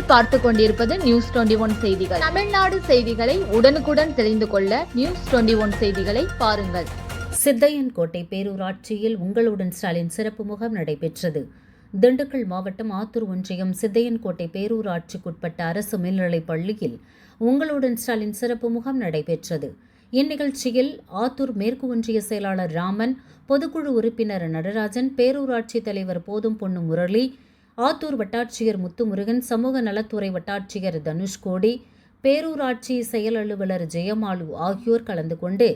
நீங்கள் பார்த்து கொண்டிருப்பது நியூஸ் 21 செய்திகள். தமிழ்நாடு செய்திகளை உடனுக்குடன் தெரிந்து கொள்ள நியூஸ் 21 செய்திகளை பாருங்கள். சித்தையன்கோட்டை பேரூராட்சியில் உங்களுடன் ஸ்டாலின் சிறப்பு முகாம் நடைபெற்றது. திண்டுக்கல் மாவட்டம் ஆத்தூர் ஒன்றியம் சித்தையன்கோட்டை பேரூராட்சிக்குட்பட்ட அரசு மேல்நிலைப் பள்ளியில் உங்களுடன் ஸ்டாலின் சிறப்பு முகாம் நடைபெற்றது. இந்நிகழ்ச்சியில் ஆத்தூர் மேற்கு ஒன்றிய செயலாளர் ராமன், பொதுக்குழு உறுப்பினர் நடராஜன், பேரூராட்சி தலைவர் போதும் பொண்ணு முரளி, ஆத்தூர் வட்டாட்சியர் முத்துமுருகன், சமூக நலத்துறை வட்டாட்சியர் தனுஷ்கோடி, பேரூராட்சி செயல் அலுவலர் ஜெயமாலு ஆகியோர் கலந்து கொண்டு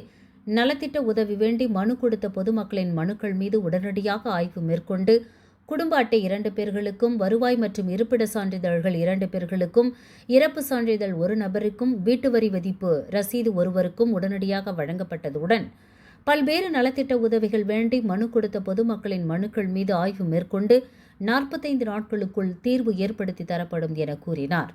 நலத்திட்ட உதவி வேண்டி மனு கொடுத்த பொதுமக்களின் மனுக்கள் மீது உடனடியாக ஆய்வு மேற்கொண்டு குடும்ப அட்டை 2 பேர்களுக்கும், வருவாய் மற்றும் இருப்பிட சான்றிதழ்கள் 2 பேர்களுக்கும், இறப்பு சான்றிதழ் 1 நபருக்கும், வீட்டு வரி விதிப்பு ரசீது ஒருவருக்கும் உடனடியாக வழங்கப்பட்டதுடன் பல்வேறு நலத்திட்ட உதவிகள் வேண்டி மனு கொடுத்த பொதுமக்களின் மனுக்கள் மீது ஆய்வு மேற்கொண்டு 45 நாட்களுக்குள் தீர்வு ஏற்படுத்தி தரப்படும் என கூறினார்.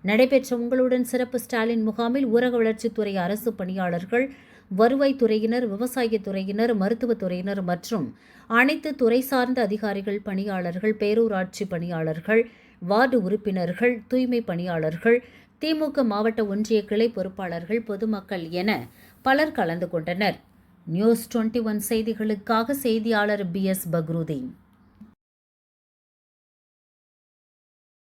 நடைபெற்ற உங்களுடன் சிறப்பு ஸ்டாலின் முகாமில் ஊரக வளர்ச்சித்துறை அரசு பணியாளர்கள், வருவாய்த்துறையினர், விவசாயத்துறையினர், மருத்துவத்துறையினர் மற்றும் அனைத்து துறை சார்ந்த அதிகாரிகள், பணியாளர்கள், பேரூராட்சி பணியாளர்கள், வார்டு உறுப்பினர்கள், தூய்மை பணியாளர்கள், திமுக மாவட்ட ஒன்றிய கிளை பொறுப்பாளர்கள், பொதுமக்கள் என பலர் கலந்து கொண்டனர். நியூஸ் 21 செய்திகளுக்காக செய்தியாளர் BS பக்ருதீன்.